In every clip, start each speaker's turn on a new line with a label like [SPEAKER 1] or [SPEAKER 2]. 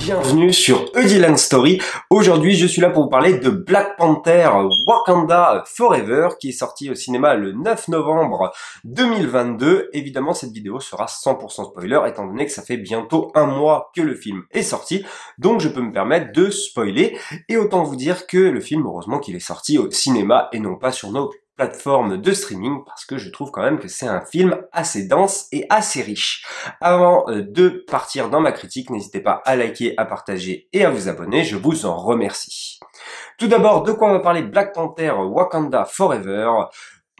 [SPEAKER 1] Bienvenue sur Eudylan Story. Aujourd'hui, je suis là pour vous parler de Black Panther Wakanda Forever qui est sorti au cinéma le 9 novembre 2022. Évidemment, cette vidéo sera 100% spoiler étant donné que ça fait bientôt un mois que le film est sorti. Donc, je peux me permettre de spoiler. Et autant vous dire que le film, heureusement qu'il est sorti au cinéma et non pas sur nos plateforme de streaming parce que je trouve quand même que c'est un film assez dense et assez riche. Avant de partir dans ma critique, n'hésitez pas à liker, à partager et à vous abonner, je vous en remercie. Tout d'abord, de quoi on va parler? Black Panther Wakanda Forever.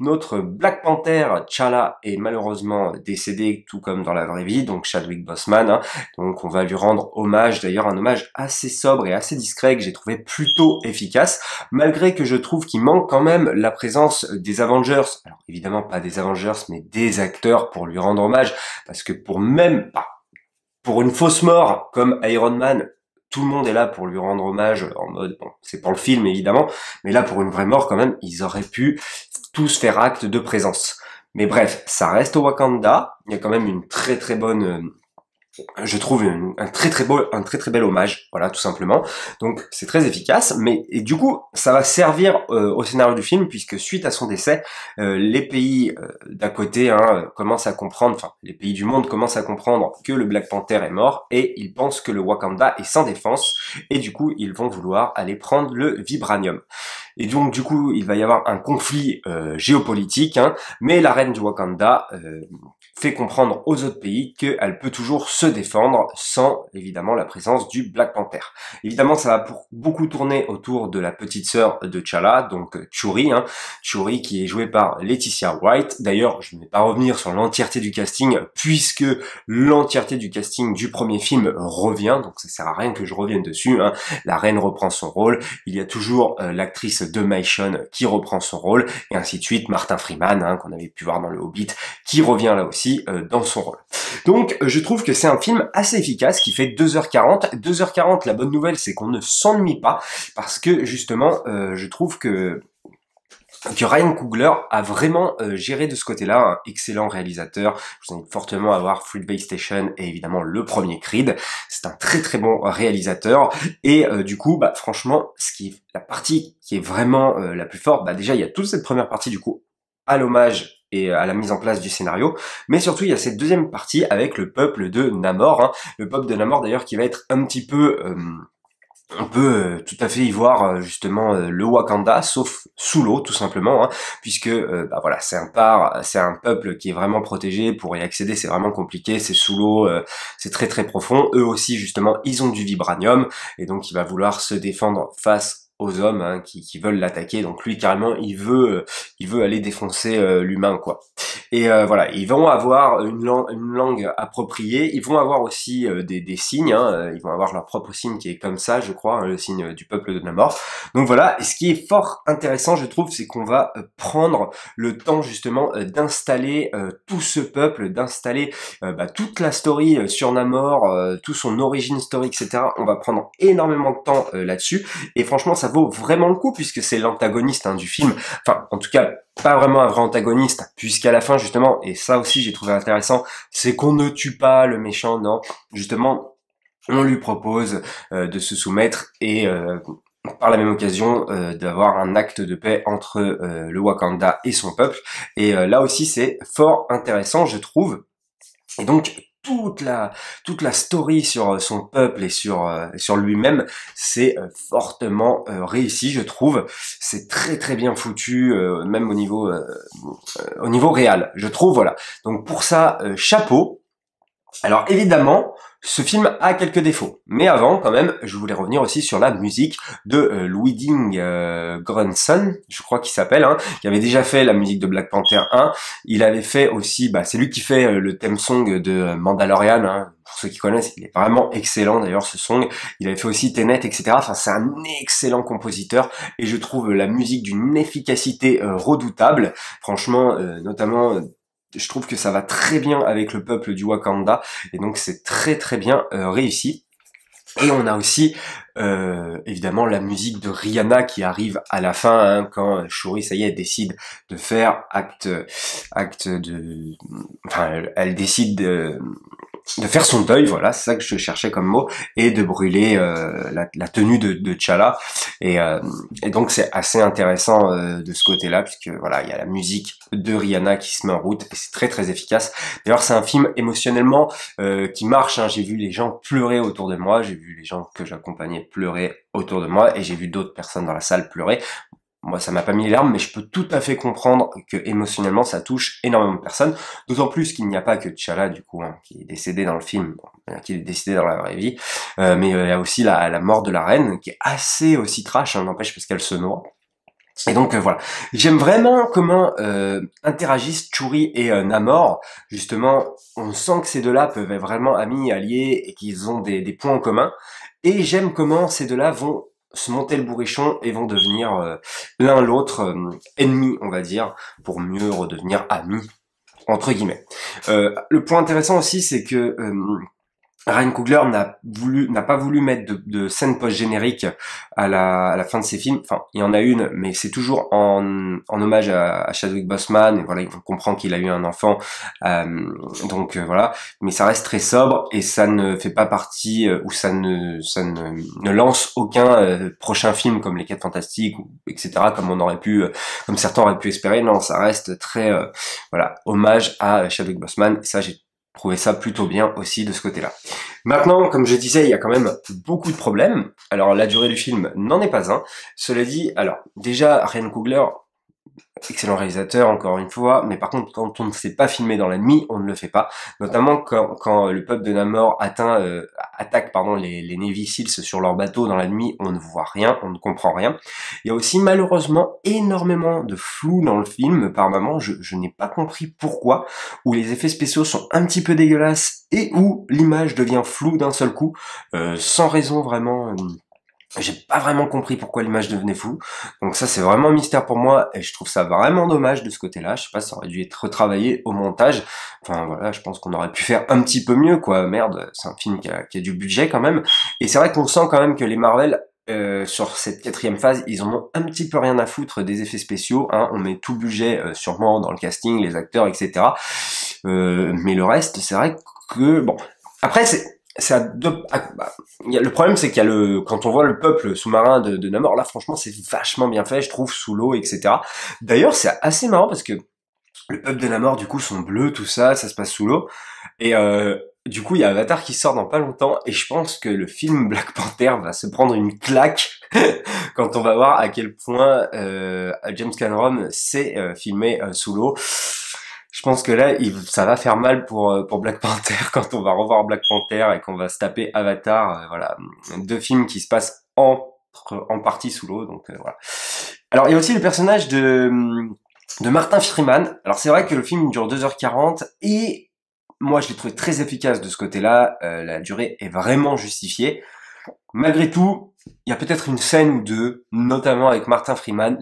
[SPEAKER 1] Notre Black Panther, T'Challa, est malheureusement décédé, tout comme dans la vraie vie, donc Chadwick Boseman. Donc on va lui rendre hommage, d'ailleurs un hommage assez sobre et assez discret que j'ai trouvé plutôt efficace, malgré que je trouve qu'il manque quand même la présence des Avengers. Alors évidemment pas des Avengers, mais des acteurs pour lui rendre hommage, parce que pour une fausse mort comme Iron Man, tout le monde est là pour lui rendre hommage en mode, bon, c'est pour le film évidemment, mais là pour une vraie mort quand même, ils auraient pu tous faire acte de présence. Mais bref, ça reste au Wakanda, il y a quand même une très très bonne, je trouve un très très bel hommage, voilà, tout simplement. Donc c'est très efficace, et du coup ça va servir au scénario du film, puisque suite à son décès, les pays d'à côté commencent à comprendre, enfin les pays du monde commencent à comprendre que le Black Panther est mort, et ils pensent que le Wakanda est sans défense, et du coup ils vont vouloir aller prendre le vibranium. Et donc du coup il va y avoir un conflit géopolitique, mais la reine du Wakanda fait comprendre aux autres pays qu'elle peut toujours se défendre sans évidemment la présence du Black Panther. Évidemment ça va pour beaucoup tourner autour de la petite sœur de T'Challa, donc Shuri, Shuri qui est jouée par Letitia Wright. D'ailleurs je ne vais pas revenir sur l'entièreté du casting puisque l'entièreté du casting du premier film revient, donc ça sert à rien que je revienne dessus. La reine reprend son rôle, il y a toujours l'actrice de Maishon qui reprend son rôle, et ainsi de suite. Martin Freeman, qu'on avait pu voir dans le Hobbit, qui revient là aussi dans son rôle. Donc je trouve que c'est un film assez efficace qui fait 2h40. 2h40, la bonne nouvelle c'est qu'on ne s'ennuie pas, parce que justement je trouve que Ryan Coogler a vraiment géré de ce côté-là, un excellent réalisateur. Je vous invite fortement à voir Fruitvale Station et évidemment le premier Creed. C'est un très très bon réalisateur, et du coup franchement la partie qui est vraiment la plus forte, déjà il y a toute cette première partie du coup à l'hommage et à la mise en place du scénario, mais surtout il y a cette deuxième partie avec le peuple de Namor, le peuple de Namor d'ailleurs qui va être un petit peu on peut tout à fait y voir justement le Wakanda, sauf sous l'eau tout simplement, puisque voilà, c'est un peuple qui est vraiment protégé. Pour y accéder c'est vraiment compliqué, c'est sous l'eau, c'est très très profond. Eux aussi justement ils ont du vibranium, et donc il va vouloir se défendre face aux hommes qui veulent l'attaquer. Donc lui carrément il veut aller défoncer l'humain quoi. Et voilà, ils vont avoir une langue appropriée, ils vont avoir aussi des signes, ils vont avoir leur propre signe qui est comme ça, je crois, le signe du peuple de Namor. Donc voilà, et ce qui est fort intéressant, je trouve, c'est qu'on va prendre le temps justement d'installer tout ce peuple, d'installer toute la story sur Namor, tout son origin story, etc. On va prendre énormément de temps là-dessus, et franchement ça vaut vraiment le coup, puisque c'est l'antagoniste du film, enfin en tout cas pas vraiment un vrai antagoniste, puisqu'à la fin justement, et ça aussi j'ai trouvé intéressant, c'est qu'on ne tue pas le méchant, non, justement on lui propose de se soumettre, et par la même occasion d'avoir un acte de paix entre le Wakanda et son peuple, et là aussi c'est fort intéressant je trouve. Et donc toute la story sur son peuple et sur lui-même, c'est fortement réussi je trouve. C'est très très bien foutu, même au niveau réel je trouve, voilà. Donc pour ça chapeau. Alors évidemment, ce film a quelques défauts, mais avant quand même, je voulais revenir aussi sur la musique de Ludwig Göransson, je crois qu'il s'appelle, qui avait déjà fait la musique de Black Panther 1. Il avait fait aussi, c'est lui qui fait le theme song de Mandalorian, pour ceux qui connaissent, il est vraiment excellent d'ailleurs ce song. Il avait fait aussi Tenet, etc. Enfin c'est un excellent compositeur, et je trouve la musique d'une efficacité redoutable, franchement, notamment je trouve que ça va très bien avec le peuple du Wakanda, et donc c'est très très bien réussi. Et on a aussi évidemment la musique de Rihanna qui arrive à la fin, quand Shuri, ça y est, décide de faire acte de, enfin elle décide de faire son deuil, voilà, c'est ça que je cherchais comme mot, et de brûler la tenue de T'Challa. Et donc c'est assez intéressant de ce côté-là, puisque voilà, il y a la musique de Rihanna qui se met en route, et c'est très très efficace. D'ailleurs, c'est un film émotionnellement qui marche, hein. J'ai vu les gens pleurer autour de moi, j'ai vu les gens que j'accompagnais pleurer autour de moi, et j'ai vu d'autres personnes dans la salle pleurer. Moi, ça m'a pas mis les larmes, mais je peux tout à fait comprendre que émotionnellement, ça touche énormément de personnes. D'autant plus qu'il n'y a pas que T'Challa, du coup, hein, qui est décédé dans le film, qui est décédé dans la vraie vie. Mais il y a aussi la mort de la reine, qui est assez aussi trash, hein, n'empêche, parce qu'elle se noie. Et donc voilà, j'aime vraiment comment interagissent Shuri et Namor. Justement, on sent que ces deux-là peuvent être vraiment amis, alliés, et qu'ils ont des points en commun. Et j'aime comment ces deux-là vont se monter le bourrichon et vont devenir l'un l'autre ennemis, on va dire, pour mieux redevenir amis, entre guillemets. Le point intéressant aussi, c'est que Ryan Coogler n'a pas voulu mettre de scène post-générique à la fin de ses films. Enfin, il y en a une, mais c'est toujours en hommage à Chadwick Boseman. Et voilà, on comprend qu'il a eu un enfant. Donc voilà, mais ça reste très sobre et ça ne fait pas partie ou ça ne lance aucun prochain film comme Les 4 Fantastiques ou etc. Comme certains auraient pu espérer. Non, ça reste très voilà, hommage à Chadwick Boseman. Et ça, j'ai trouvé ça plutôt bien aussi de ce côté-là. Maintenant, comme je disais, il y a quand même beaucoup de problèmes. Alors, la durée du film n'en est pas un. Cela dit, alors, déjà, Ryan Coogler, excellent réalisateur, encore une fois, mais par contre, quand on ne sait pas filmer dans la nuit, on ne le fait pas. Notamment quand le peuple de Namor attaque les Navy Seals sur leur bateau dans la nuit, on ne voit rien, on ne comprend rien. Il y a aussi malheureusement énormément de flou dans le film, par moments, je n'ai pas compris pourquoi, où les effets spéciaux sont un petit peu dégueulasses et où l'image devient floue d'un seul coup, sans raison vraiment... J'ai pas vraiment compris pourquoi l'image devenait floue. Donc ça, c'est vraiment un mystère pour moi et je trouve ça vraiment dommage de ce côté-là. Je sais pas, ça aurait dû être retravaillé au montage. Enfin voilà, je pense qu'on aurait pu faire un petit peu mieux, quoi. Merde, c'est un film qui a du budget quand même. Et c'est vrai qu'on sent quand même que les Marvel, sur cette 4e phase, ils en ont un petit peu rien à foutre des effets spéciaux, hein. On met tout le budget sûrement dans le casting, les acteurs, etc. Mais le reste, c'est vrai que bon. Après, le problème, c'est qu'il y a quand on voit le peuple sous-marin de Namor, là, franchement, c'est vachement bien fait, je trouve, sous l'eau, etc. D'ailleurs, c'est assez marrant parce que le peuple de Namor, du coup, sont bleus, tout ça, ça se passe sous l'eau. Et du coup, il y a Avatar qui sort dans pas longtemps, et je pense que le film Black Panther va se prendre une claque quand on va voir à quel point James Cameron sait filmer sous l'eau. Je pense que là, ça va faire mal pour Black Panther quand on va revoir Black Panther et qu'on va se taper Avatar. Voilà, 2 films qui se passent en partie sous l'eau. Donc voilà. Alors il y a aussi le personnage de Martin Freeman. Alors c'est vrai que le film dure 2h40 et moi je l'ai trouvé très efficace de ce côté-là. La durée est vraiment justifiée. Malgré tout, il y a peut-être une scène ou deux, notamment avec Martin Freeman,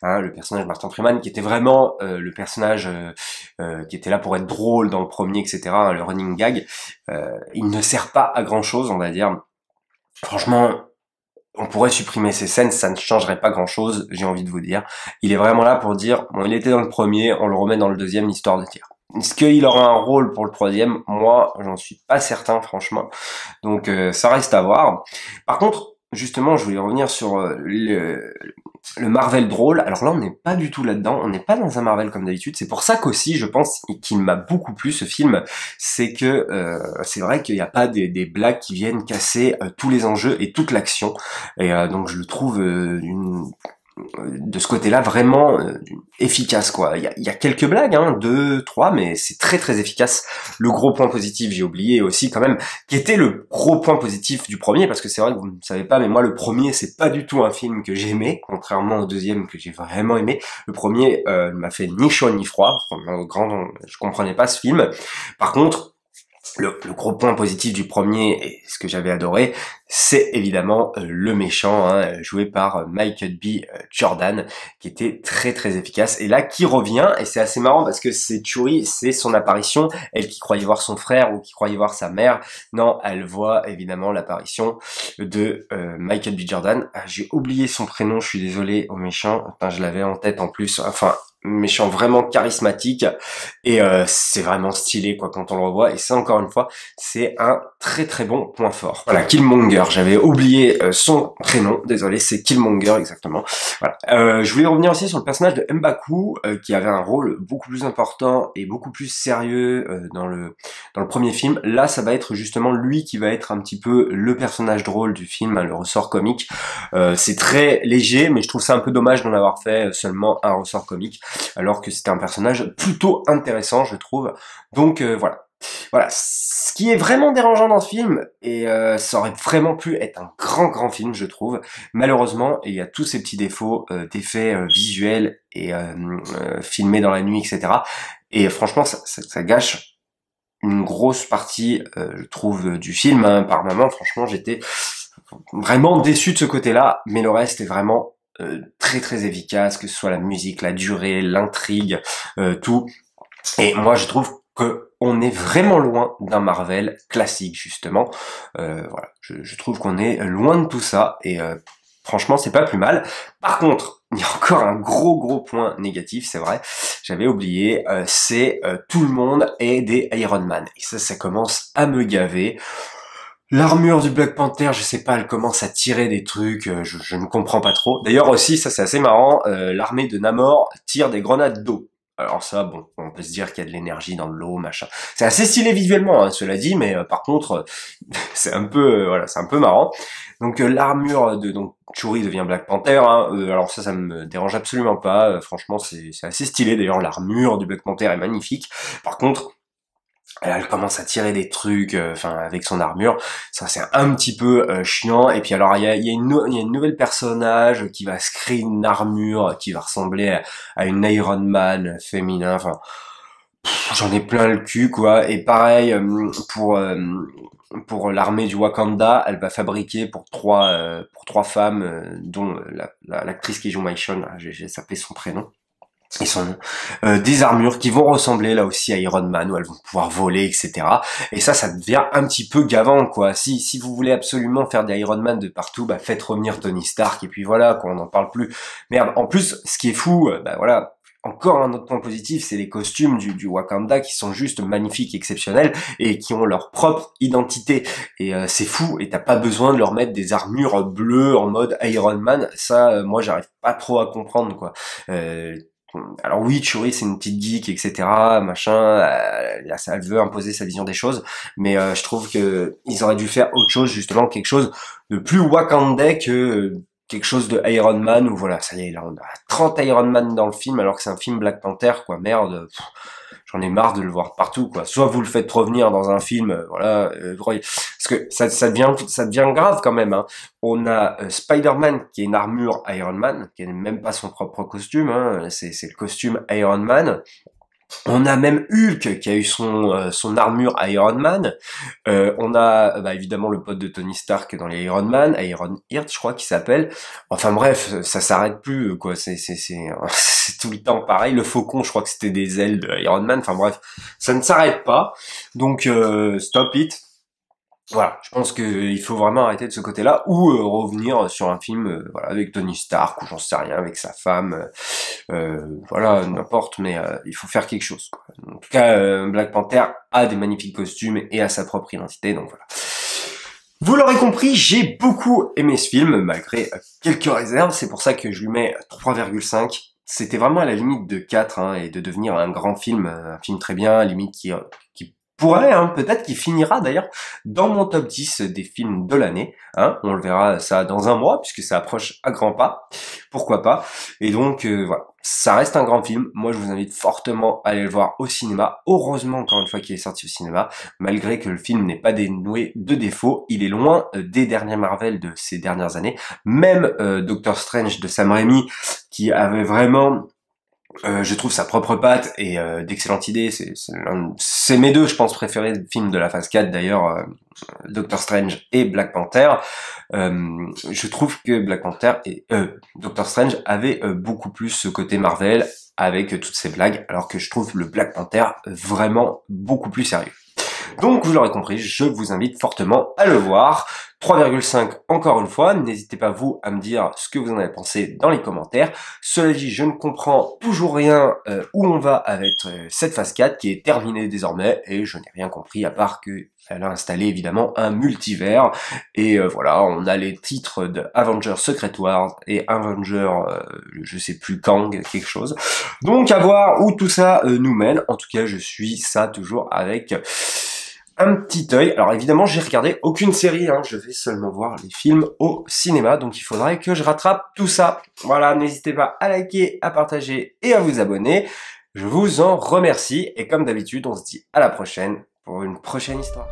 [SPEAKER 1] hein, le personnage de Martin Freeman, qui était vraiment le personnage qui était là pour être drôle dans le premier, etc., hein, le running gag. Il ne sert pas à grand-chose, on va dire. Franchement, on pourrait supprimer ces scènes, ça ne changerait pas grand-chose, j'ai envie de vous dire. Il est vraiment là pour dire, bon, il était dans le premier, on le remet dans le deuxième, histoire de dire. Est-ce qu'il aura un rôle pour le 3e? Moi, j'en suis pas certain, franchement. Donc, ça reste à voir. Par contre, justement, je voulais revenir sur le Marvel drôle. Alors là, on n'est pas du tout là-dedans. On n'est pas dans un Marvel comme d'habitude. C'est pour ça qu'aussi, je pense, qu'il m'a beaucoup plu, ce film. C'est que c'est vrai qu'il n'y a pas des blagues qui viennent casser tous les enjeux et toute l'action. Et donc, je le trouve de ce côté-là vraiment efficace, quoi. Il y a quelques blagues, hein, 2, 3, mais c'est très très efficace. Le gros point positif, j'ai oublié aussi quand même, qui était le gros point positif du premier, parce que c'est vrai que vous ne savez pas, mais moi le premier, c'est pas du tout un film que j'aimais, contrairement au deuxième que j'ai vraiment aimé. Le premier ne m'a fait ni chaud ni froid, je comprenais pas ce film. Par contre, le gros point positif du premier, et ce que j'avais adoré, c'est évidemment le méchant, hein, joué par Michael B. Jordan, qui était très très efficace, et là qui revient, et c'est assez marrant parce que c'est Shuri, c'est son apparition, elle qui croyait voir son frère ou qui croyait voir sa mère, non, elle voit évidemment l'apparition de Michael B. Jordan. Ah, j'ai oublié son prénom, je suis désolé au méchant, enfin, je l'avais en tête en plus, enfin, méchant vraiment charismatique et c'est vraiment stylé quoi quand on le revoit, et ça encore une fois c'est un très très bon point fort. Voilà, Killmonger, j'avais oublié son prénom, désolé, c'est Killmonger exactement. Voilà. Je voulais revenir aussi sur le personnage de M'Baku qui avait un rôle beaucoup plus important et beaucoup plus sérieux dans le premier film. Là ça va être justement lui qui va être un petit peu le personnage drôle du film, hein, le ressort comique. C'est très léger, mais je trouve ça un peu dommage d'en avoir fait seulement un ressort comique, alors que c'était un personnage plutôt intéressant, je trouve. Donc voilà. Voilà, ce qui est vraiment dérangeant dans ce film, et ça aurait vraiment pu être un grand film, je trouve. Malheureusement, il y a tous ces petits défauts d'effets visuels et filmés dans la nuit, etc. Et franchement, ça gâche une grosse partie, je trouve, du film. Hein. Par moments, franchement, j'étais vraiment déçu de ce côté-là, mais le reste est vraiment très efficace, que ce soit la musique, la durée, l'intrigue, tout. Et moi je trouve que on est vraiment loin d'un Marvel classique justement. Voilà, je trouve qu'on est loin de tout ça et franchement c'est pas plus mal. Par contre, il y a encore un gros point négatif, c'est vrai, j'avais oublié, c'est tout le monde est des Iron Man. Et ça commence à me gaver. L'armure du Black Panther, je sais pas, elle commence à tirer des trucs, je ne comprends pas trop. D'ailleurs aussi, ça c'est assez marrant, l'armée de Namor tire des grenades d'eau. Alors ça, bon, on peut se dire qu'il y a de l'énergie dans l'eau, machin. C'est assez stylé visuellement, hein, cela dit, mais par contre, c'est un peu, voilà, c'est un peu marrant. Donc l'armure de Shuri devient Black Panther. Hein, alors ça me dérange absolument pas. Franchement, c'est assez stylé. D'ailleurs, l'armure du Black Panther est magnifique. Par contre, elle commence à tirer des trucs, enfin avec son armure, ça c'est un petit peu chiant. Et puis alors il y a une nouvelle personnage qui va se créer une armure qui va ressembler à une Iron Man féminin. Enfin, j'en ai plein le cul quoi. Et pareil pour l'armée du Wakanda, elle va fabriquer pour trois femmes, dont l'actrice qui joue Michonne, j'ai zappé son prénom. Ils sont des armures qui vont ressembler là aussi à Iron Man, où elles vont pouvoir voler, etc. Et ça devient un petit peu gavant, quoi. Si vous voulez absolument faire des Iron Man de partout, bah faites revenir Tony Stark, et puis voilà, quoi, on n'en parle plus. Merde, en plus, ce qui est fou, bah voilà, encore un autre point positif, c'est les costumes du Wakanda qui sont juste magnifiques, exceptionnels, et qui ont leur propre identité. Et c'est fou, et t'as pas besoin de leur mettre des armures bleues en mode Iron Man. Ça, moi, j'arrive pas trop à comprendre, quoi. Alors oui, Shuri c'est une petite geek, etc. Machin, elle veut imposer sa vision des choses, mais je trouve que ils auraient dû faire autre chose, justement quelque chose de plus wakandais que quelque chose de Iron Man, ou voilà, ça y est, là on a 30 Iron Man dans le film alors que c'est un film Black Panther, quoi, merde. J'en ai marre de le voir partout, quoi. Soit vous le faites revenir dans un film, voilà, parce que ça devient grave quand même. Hein. On a Spider-Man qui est une armure Iron Man, qui n'est même pas son propre costume, hein. C'est le costume Iron Man. On a même Hulk qui a eu son armure Iron Man. On a bah, évidemment le pote de Tony Stark dans les Iron Man, Iron Heart, je crois qu'il s'appelle. Enfin bref, ça s'arrête plus, quoi. C'est c'est tout le temps pareil. Le Faucon, je crois que c'était des ailes de Iron Man. Enfin bref, ça ne s'arrête pas. Donc stop it. Voilà, je pense qu'il faut vraiment arrêter de ce côté-là, ou revenir sur un film voilà, avec Tony Stark, ou j'en sais rien, avec sa femme, voilà, n'importe, mais il faut faire quelque chose. Quoi. En tout cas, Black Panther a des magnifiques costumes et a sa propre identité, donc voilà. Vous l'aurez compris, j'ai beaucoup aimé ce film, malgré quelques réserves, c'est pour ça que je lui mets 3,5. C'était vraiment à la limite de 4, hein, et de devenir un grand film, un film très bien, limite qui pourrait, hein, peut-être qu'il finira d'ailleurs dans mon top 10 des films de l'année. Hein, on le verra ça dans un mois, puisque ça approche à grands pas. Pourquoi pas. Et donc, voilà. Ça reste un grand film. Moi, je vous invite fortement à aller le voir au cinéma. Heureusement, encore une fois, qu'il est sorti au cinéma. Malgré que le film n'est pas dénoué de défauts, il est loin des derniers Marvel de ces dernières années. Même Doctor Strange de Sam Raimi, qui avait vraiment... je trouve sa propre patte et d'excellentes idées. C'est mes deux, je pense, préférés films de la phase 4 d'ailleurs, Doctor Strange et Black Panther. Je trouve que Black Panther et Doctor Strange avait beaucoup plus ce côté Marvel avec toutes ces blagues, alors que je trouve le Black Panther vraiment beaucoup plus sérieux. Donc vous l'aurez compris, je vous invite fortement à le voir. 3,5 encore une fois, n'hésitez pas vous à me dire ce que vous en avez pensé dans les commentaires. Cela dit, je ne comprends toujours rien où on va avec cette phase 4 qui est terminée désormais et je n'ai rien compris à part que elle a installé évidemment un multivers et voilà, on a les titres de Avengers Secret Wars et Avengers je sais plus Kang quelque chose. Donc à voir où tout ça nous mène. En tout cas, je suis ça toujours avec un petit œil. Alors évidemment, j'ai regardé aucune série, hein. Je vais seulement voir les films au cinéma, donc il faudrait que je rattrape tout ça. Voilà, n'hésitez pas à liker, à partager et à vous abonner. Je vous en remercie, et comme d'habitude, on se dit à la prochaine pour une prochaine histoire.